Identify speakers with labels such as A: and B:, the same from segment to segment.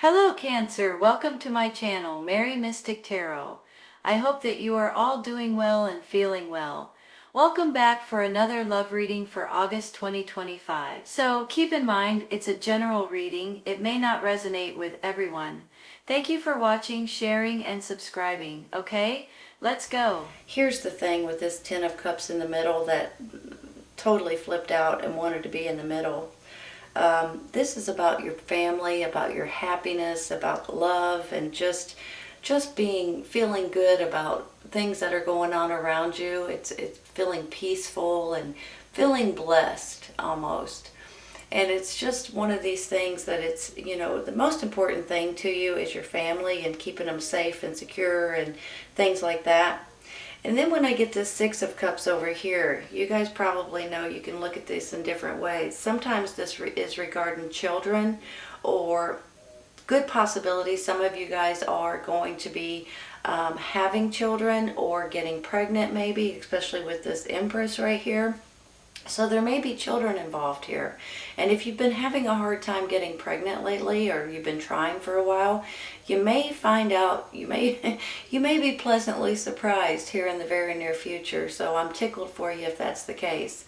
A: Hello Cancer, welcome to my channel, Mary Mystic Tarot. I hope that you are all doing well and feeling well. Welcome back for another love reading for August 2025. So keep in mind, it's a general reading. It may not resonate with everyone. Thank you for watching, sharing, and subscribing. Okay, let's go. Here's the thing with this Ten of Cups in the middle that totally flipped out and wanted to be in the middle. This is about your family, about your happiness, about love, and just feeling good about things that are going on around you. It's feeling peaceful and feeling blessed almost. And it's just one of these things that it's, the most important thing to you is your family and keeping them safe and secure and things like that. And then when I get this Six of Cups over here, you guys probably know you can look at this in different ways. Sometimes this is regarding children or good possibilities. Some of you guys are going to be having children or getting pregnant maybe, especially with this Empress right here. So there may be children involved here. And if you've been having a hard time getting pregnant lately, or you've been trying for a while, you may find out, you may be pleasantly surprised here in the very near future. So I'm tickled for you if that's the case.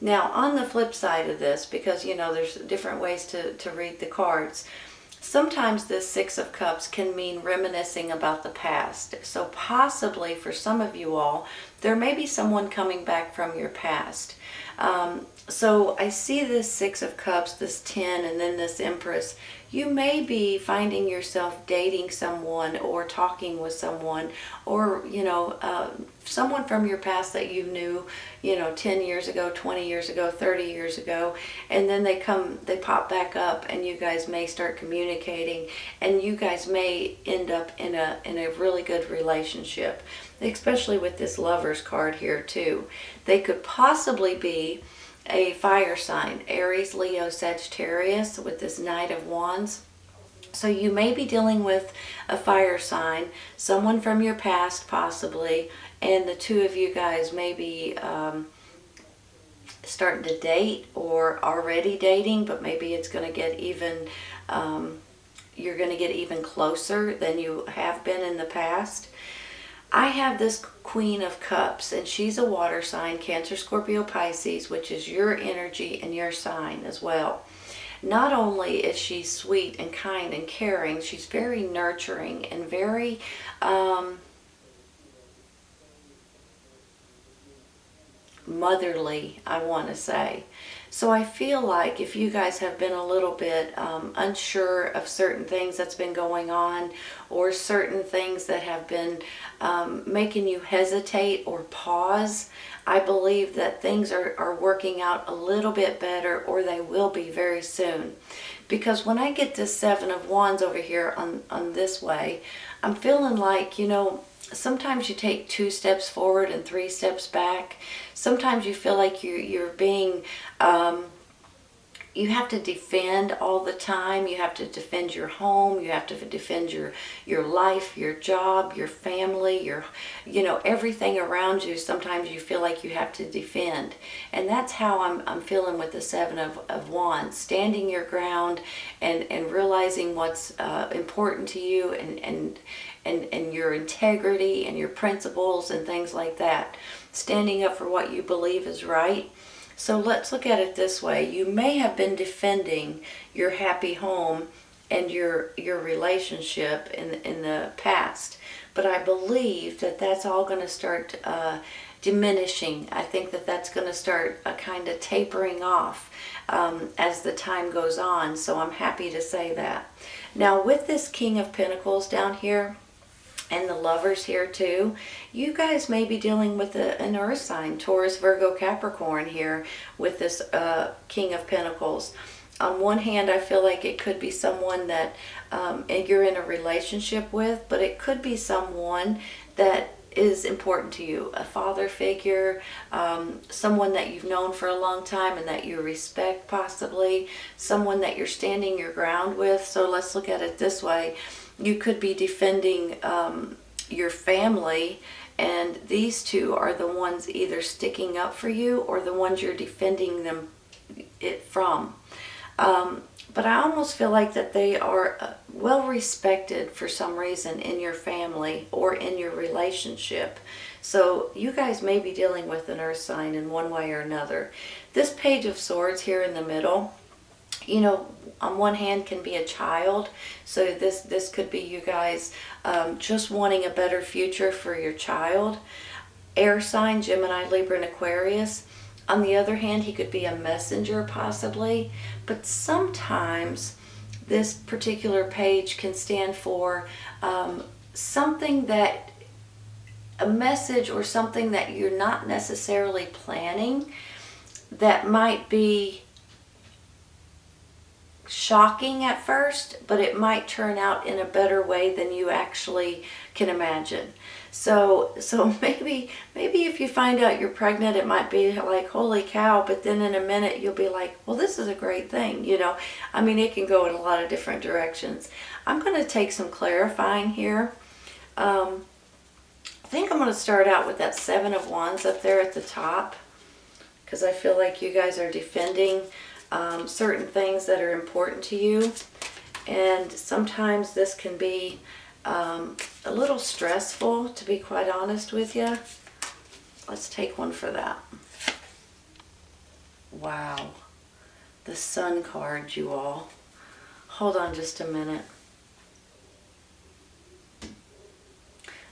A: Now on the flip side of this, because there's different ways to read the cards, sometimes this Six of Cups can mean reminiscing about the past. So possibly for some of you all, there may be someone coming back from your past. So I see this Six of Cups, this 10, and then this Empress. You may be finding yourself dating someone or talking with someone, or someone from your past that you knew 10 years ago, 20 years ago, 30 years ago, and then they pop back up, and you guys may start communicating, and you guys may end up in a really good relationship, especially with this Lovers card here too. They could possibly be a fire sign, Aries, Leo, Sagittarius, with this Knight of Wands. So you may be dealing with a fire sign, someone from your past possibly, and the two of you guys may be starting to date or already dating, but maybe it's going to get even, you're going to get even closer than you have been in the past. I have this Queen of Cups, and she's a water sign, Cancer, Scorpio, Pisces, which is your energy and your sign as well. Not only is she sweet and kind and caring, she's very nurturing and very motherly, I want to say. So I feel like if you guys have been a little bit unsure of certain things that's been going on, or certain things that have been making you hesitate or pause, I believe that things are working out a little bit better, or they will be very soon. Because when I get this Seven of Wands over here on this way, I'm feeling like, sometimes you take 2 steps forward and 3 steps back. Sometimes you feel like you're being, you have to defend all the time. You have to defend your home. You have to defend your life, your job, your family, everything around you. Sometimes you feel like you have to defend. And that's how I'm feeling with the Seven of Wands. Standing your ground and realizing what's important to you, and your integrity and your principles and things like that. Standing up for what you believe is right. So let's look at it this way. You may have been defending your happy home and your relationship in the past, but I believe that that's all going to start diminishing. I think that that's going to start kind of tapering off as the time goes on. So I'm happy to say that. Now with this King of Pentacles down here, and the Lovers here too, you guys may be dealing with an earth sign, Taurus, Virgo, Capricorn here with this King of Pentacles. On one hand, I feel like it could be someone that you're in a relationship with, but it could be someone that is important to you, a father figure, someone that you've known for a long time and that you respect possibly, someone that you're standing your ground with. So let's look at it this way. You could be defending your family, and these two are the ones either sticking up for you or the ones you're defending it from. But I almost feel like that they are well respected for some reason in your family or in your relationship. So you guys may be dealing with an earth sign in one way or another. This Page of Swords here in the middle, you know, on one hand can be a child. So this could be you guys just wanting a better future for your child. Air sign, Gemini, Libra, and Aquarius. On the other hand, he could be a messenger possibly. But sometimes this particular page can stand for something that, a message or something that you're not necessarily planning, that might be shocking at first, but it might turn out in a better way than you actually can imagine. So maybe if you find out you're pregnant, it might be like, holy cow, but then in a minute you'll be like, well, this is a great thing, you know. I mean, it can go in a lot of different directions. I'm going to take some clarifying here. I think I'm going to start out with that Seven of Wands up there at the top, because I feel like you guys are defending certain things that are important to you, and sometimes this can be a little stressful, to be quite honest with you. Let's take one for that. Wow, the Sun card, you all. Hold on just a minute.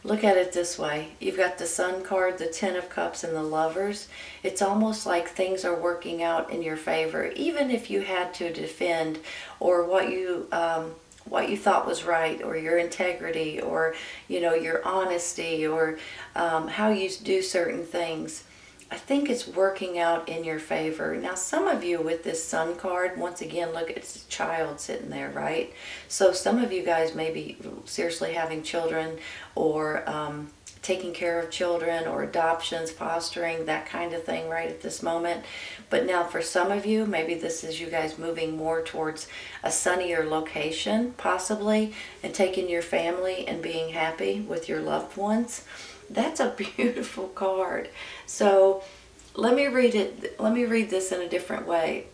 A: Look at it this way. You've got the Sun card, the Ten of Cups, and the Lovers. It's almost like things are working out in your favor, even if you had to defend or what you thought was right, or your integrity, or you know, your honesty, or how you do certain things. I think it's working out in your favor. Now, some of you with this Sun card, once again, look, it's a child sitting there, right? So some of you guys may be seriously having children, or taking care of children, or adoptions, fostering, that kind of thing right at this moment. But now for some of you, maybe this is you guys moving more towards a sunnier location, possibly, and taking your family and being happy with your loved ones. That's a beautiful card. So let me read it. Let me read this in a different way.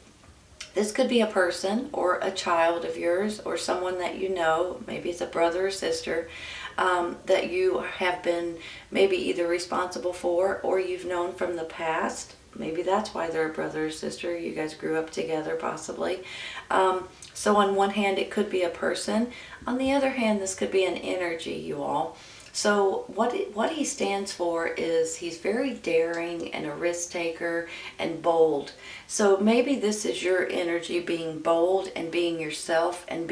A: This could be a person or a child of yours, or someone that you know, maybe it's a brother or sister, that you have been maybe either responsible for or you've known from the past. Maybe that's why they're a brother or sister. You guys grew up together, possibly. So on one hand, it could be a person. On the other hand, this could be an energy, you all. So what he stands for is he's very daring and a risk taker and bold. So maybe this is your energy, being bold and being yourself and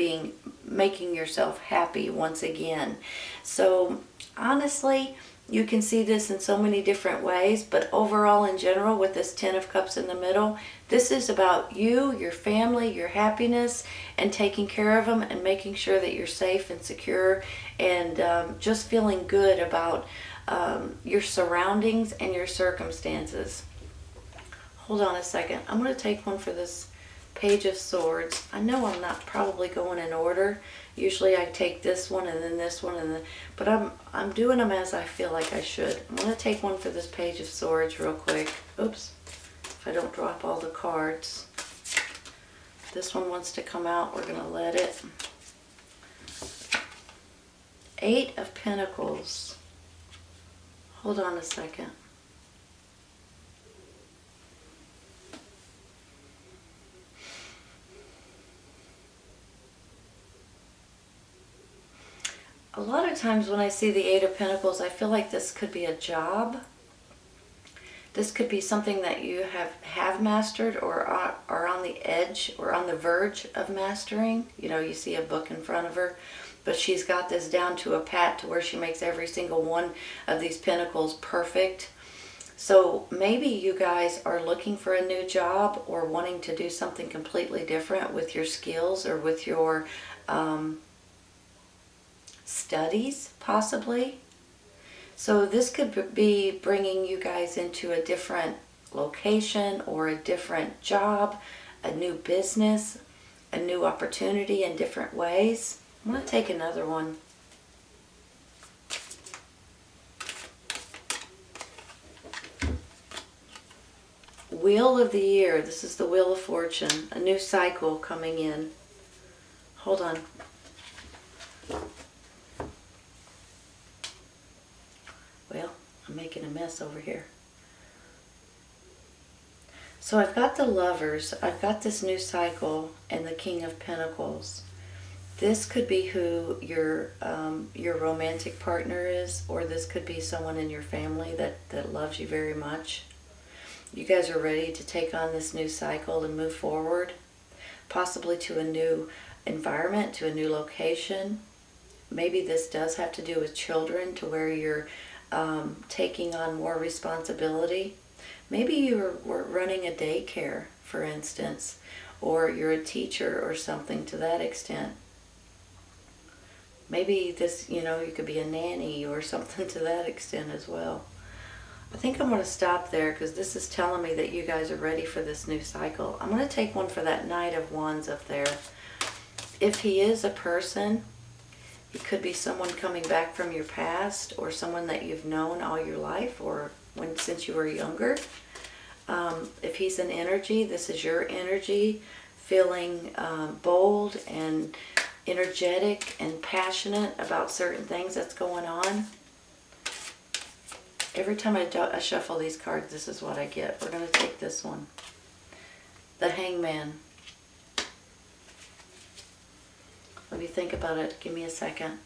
A: making yourself happy once again. So honestly, you can see this in so many different ways, but overall in general, with this Ten of Cups in the middle, this is about you, your family, your happiness, and taking care of them and making sure that you're safe and secure, and just feeling good about your surroundings and your circumstances. Hold on a second. I'm going to take one for this Page of Swords. I know I'm not probably going in order. Usually I take this one and then this one, but I'm doing them as I feel like I should. I'm going to take one for this Page of Swords real quick. Oops. If I don't drop all the cards. This one wants to come out. We're going to let it. Eight of Pentacles. Hold on a second. A lot of times when I see the Eight of Pentacles, I feel like this could be a job. This could be something that you have mastered, or are on the edge or on the verge of mastering. You know, you see a book in front of her, but she's got this down to a pat, to where she makes every single one of these pentacles perfect. So maybe you guys are looking for a new job, or wanting to do something completely different with your skills, or with your studies, possibly. So this could be bringing you guys into a different location, or a different job, a new business, a new opportunity in different ways. I'm going to take another one. Wheel of the Year. This is the Wheel of Fortune. A new cycle coming in. Hold on.
B: making a mess over here. So I've got the Lovers, I've got this new cycle, and the King of Pentacles. This could be who your romantic partner is, or this could be someone in your family that loves you very much. You guys are ready to take on this new cycle and move forward, possibly to a new environment, to a new location. Maybe this does have to do with children, to where you're taking on more responsibility. Maybe you were running a daycare, for instance, or you're a teacher or something to that extent. Maybe this, you could be a nanny or something to that extent as well. I think I'm going to stop there because this is telling me that you guys are ready for this new cycle. I'm going to take one for that Knight of Wands up there. If he is a person, it could be someone coming back from your past, or someone that you've known all your life, or since you were younger. If he's an energy, this is your energy, feeling bold and energetic and passionate about certain things that's going on. Every time I shuffle these cards, this is what I get. We're going to take this one. The Hangman. Let me think about it. Give me a second.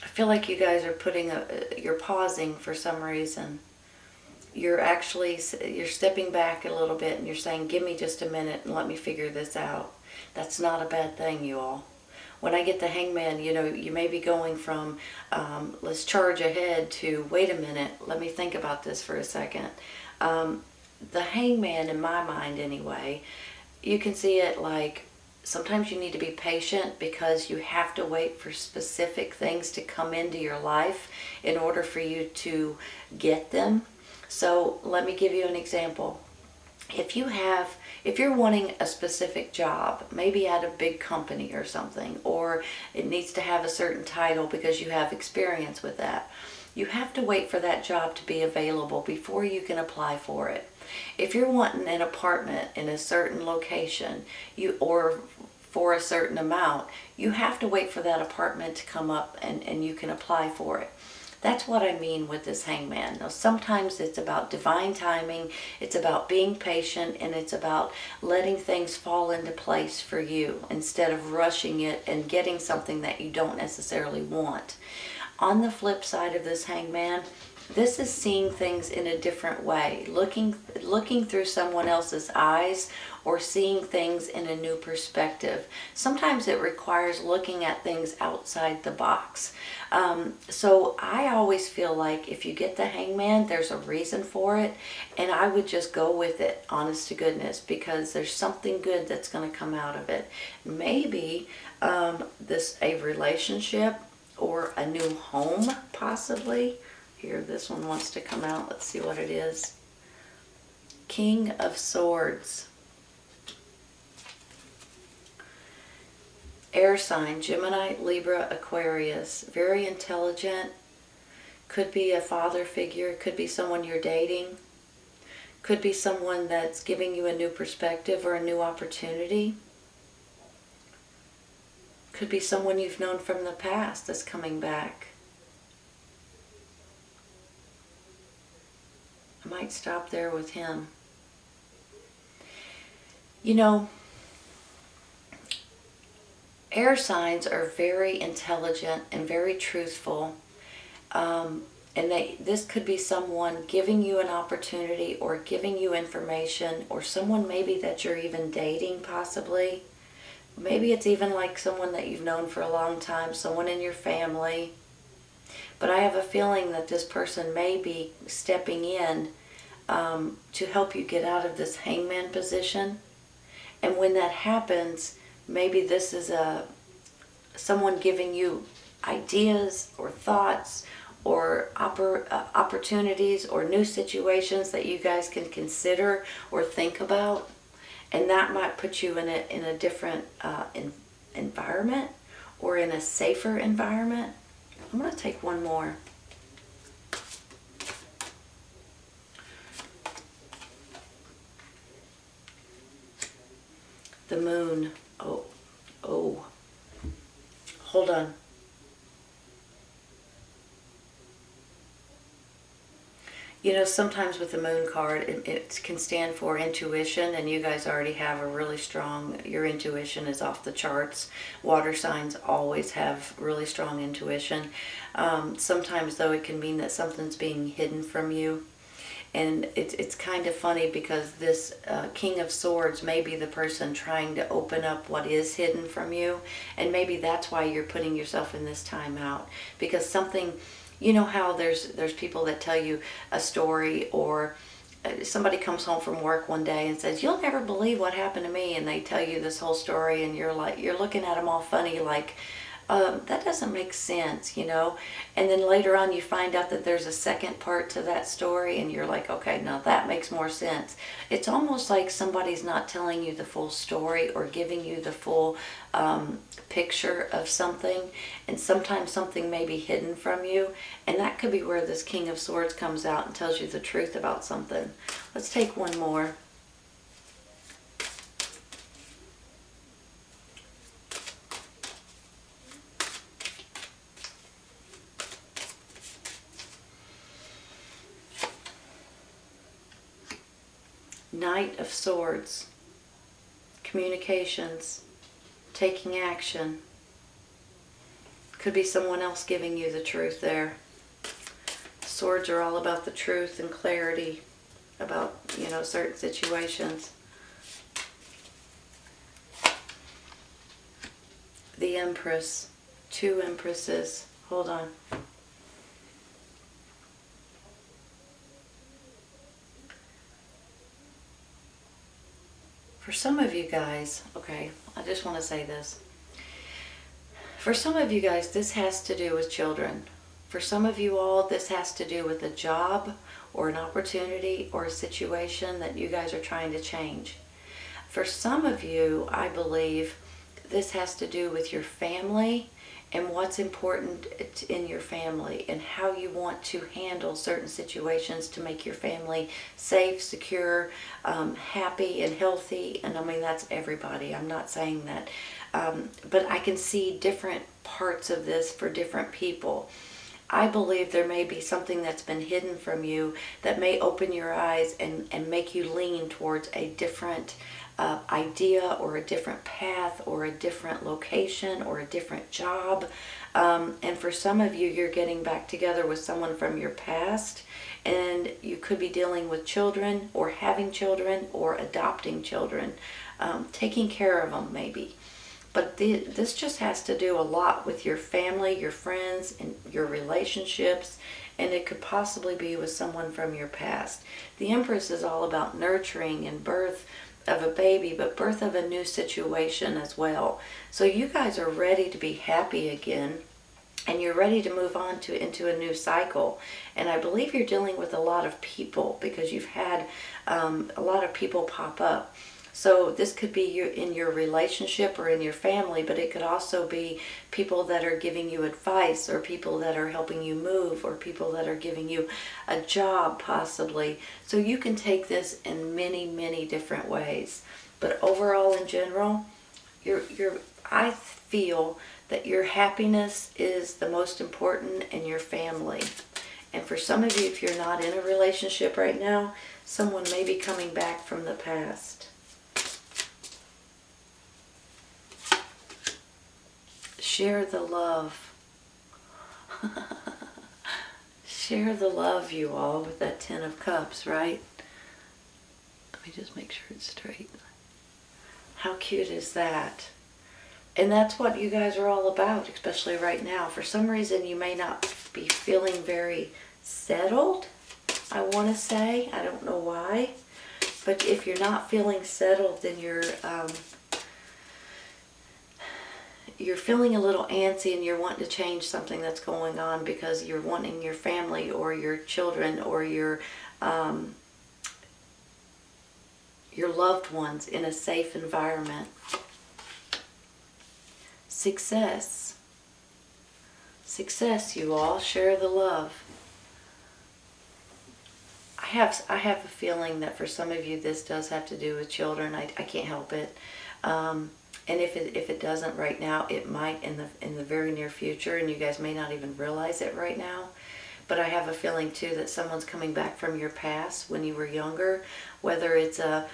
B: I feel like you guys are you're pausing for some reason. You're stepping back a little bit and you're saying, give me just a minute and let me figure this out. That's not a bad thing, you all. When I get the Hangman, you may be going from let's charge ahead to wait a minute, let me think about this for a second. The Hangman, in my mind anyway, you can see it like sometimes you need to be patient because you have to wait for specific things to come into your life in order for you to get them. So let me give you an example. If you're wanting a specific job, maybe at a big company or something, or it needs to have a certain title because you have experience with that, you have to wait for that job to be available before you can apply for it. If you're wanting an apartment in a certain location, or for a certain amount, you have to wait for that apartment to come up and you can apply for it. That's what I mean with this Hangman. Now, sometimes it's about divine timing, it's about being patient, and it's about letting things fall into place for you instead of rushing it and getting something that you don't necessarily want. On the flip side of this Hangman, this is seeing things in a different way, looking through someone else's eyes, or seeing things in a new perspective. Sometimes it requires looking at things outside the box. So I always feel like if you get the Hangman, there's a reason for it, and I would just go with it, honest to goodness, because there's something good that's going to come out of it. Maybe a relationship or a new home, possibly. Here, this one wants to come out. Let's see what it is. King of Swords. Air sign, Gemini, Libra, Aquarius. Very intelligent. Could be a father figure. Could be someone you're dating. Could be someone that's giving you a new perspective or a new opportunity. Could be someone you've known from the past that's coming back. I might stop there with him. Air signs are very intelligent and very truthful. And this could be someone giving you an opportunity or giving you information, or someone maybe that you're even dating possibly. Maybe it's even like someone that you've known for a long time, someone in your family. But I have a feeling that this person may be stepping in to help you get out of this Hangman position. And when that happens, maybe this is someone giving you ideas or thoughts or opportunities or new situations that you guys can consider or think about. And that might put you in a different environment, or in a safer environment. I'm going to take one more. The Moon. Oh. Hold on. You know, sometimes with the moon card, it can stand for intuition, and you guys already have a really strong, your intuition is off the charts. Water signs always have really strong intuition. Sometimes, though, it can mean that something's being hidden from you. And it's kind of funny because this King of Swords may be the person trying to open up what is hidden from you. And maybe that's why you're putting yourself in this time out. Because something, you know how there's people that tell you a story, or somebody comes home from work one day and says, "You'll never believe what happened to me," and they tell you this whole story, and you're looking at them all funny, like, that doesn't make sense, you know. And then later on you find out that there's a second part to that story, and you're like, okay, now that makes more sense. It's almost like somebody's not telling you the full story or giving you the full picture of something. And sometimes something may be hidden from you, and that could be where this King of Swords comes out and tells you the truth about something. Let's take one more. Knight of Swords, communications, taking action. Could be someone else giving you the truth there. Swords are all about the truth and clarity about, you know, certain situations. The Empress, two Empresses. Hold on. For some of you guys, okay, I just want to say this. For some of you guys, this has to do with children. For some of you all, this has to do with a job or an opportunity or a situation that you guys are trying to change. For some of you, I believe this has to do with your family and what's important in your family and how you want to handle certain situations to make your family safe, secure, happy and healthy. And I mean, that's everybody. I'm not saying that. But I can see different parts of this for different people. I believe there may be something that's been hidden from you that may open your eyes and make you lean towards a different idea or a different path or a different location or a different job. And for some of you, you're getting back together with someone from your past, and you could be dealing with children or having children or adopting children, taking care of them maybe. But this just has to do a lot with your family, your friends, and your relationships, and it could possibly be with someone from your past. The Empress is all about nurturing and birth of a baby, but birth of a new situation as well. So you guys are ready to be happy again, and you're ready to move on into a new cycle. And I believe you're dealing with a lot of people because you've had a lot of people pop up. So this could be in your relationship or in your family, but it could also be people that are giving you advice, or people that are helping you move, or people that are giving you a job possibly. So you can take this in many, many different ways. But overall, in general, I feel that your happiness is the most important in your family. And for some of you, if you're not in a relationship right now, someone may be coming back from the past. Share the love. Share the love, you all, with that Ten of Cups, right? Let me just make sure it's straight. How cute is that? And that's what you guys are all about, especially right now. For some reason, you may not be feeling very settled, I want to say. I don't know why. But if you're not feeling settled, then you're feeling a little antsy, and you're wanting to change something that's going on because you're wanting your family or your children or your loved ones in a safe environment. Success. Success, you all. Share the love. I have a feeling that for some of you this does have to do with children. I can't help it. And if it doesn't right now, it might in the very near future, and you guys may not even realize it right now. But I have a feeling too that someone's coming back from your past when you were younger, whether it's a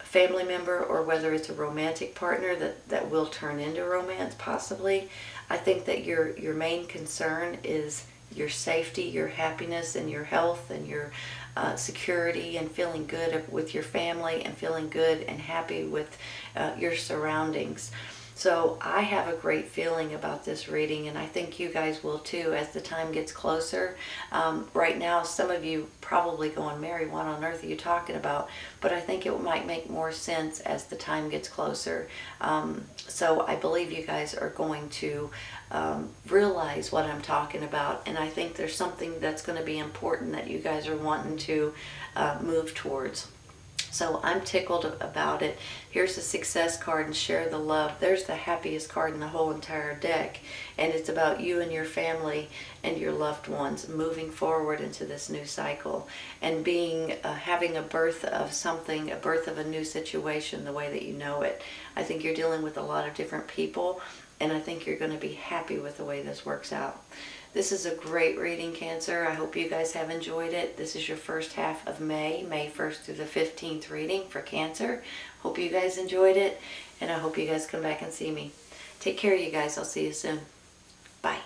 B: family member or whether it's a romantic partner that will turn into romance possibly. I think that your main concern is your safety, your happiness, and your health, and your security, and feeling good with your family, and feeling good and happy with your surroundings. So I have a great feeling about this reading, and I think you guys will too as the time gets closer. Right now, some of you probably going, Mary, what on earth are you talking about? But I think it might make more sense as the time gets closer. So I believe you guys are going to realize what I'm talking about, and I think there's something that's going to be important that you guys are wanting to move towards. So I'm tickled about it. Here's the success card and share the love. There's the happiest card in the whole entire deck. And it's about you and your family and your loved ones moving forward into this new cycle. And being, having a birth of something, a birth of a new situation the way that you know it. I think you're dealing with a lot of different people. And I think you're going to be happy with the way this works out. This is a great reading, Cancer. I hope you guys have enjoyed it. This is your first half of May 1st through the 15th reading for Cancer. Hope you guys enjoyed it, and I hope you guys come back and see me. Take care, you guys. I'll see you soon. Bye.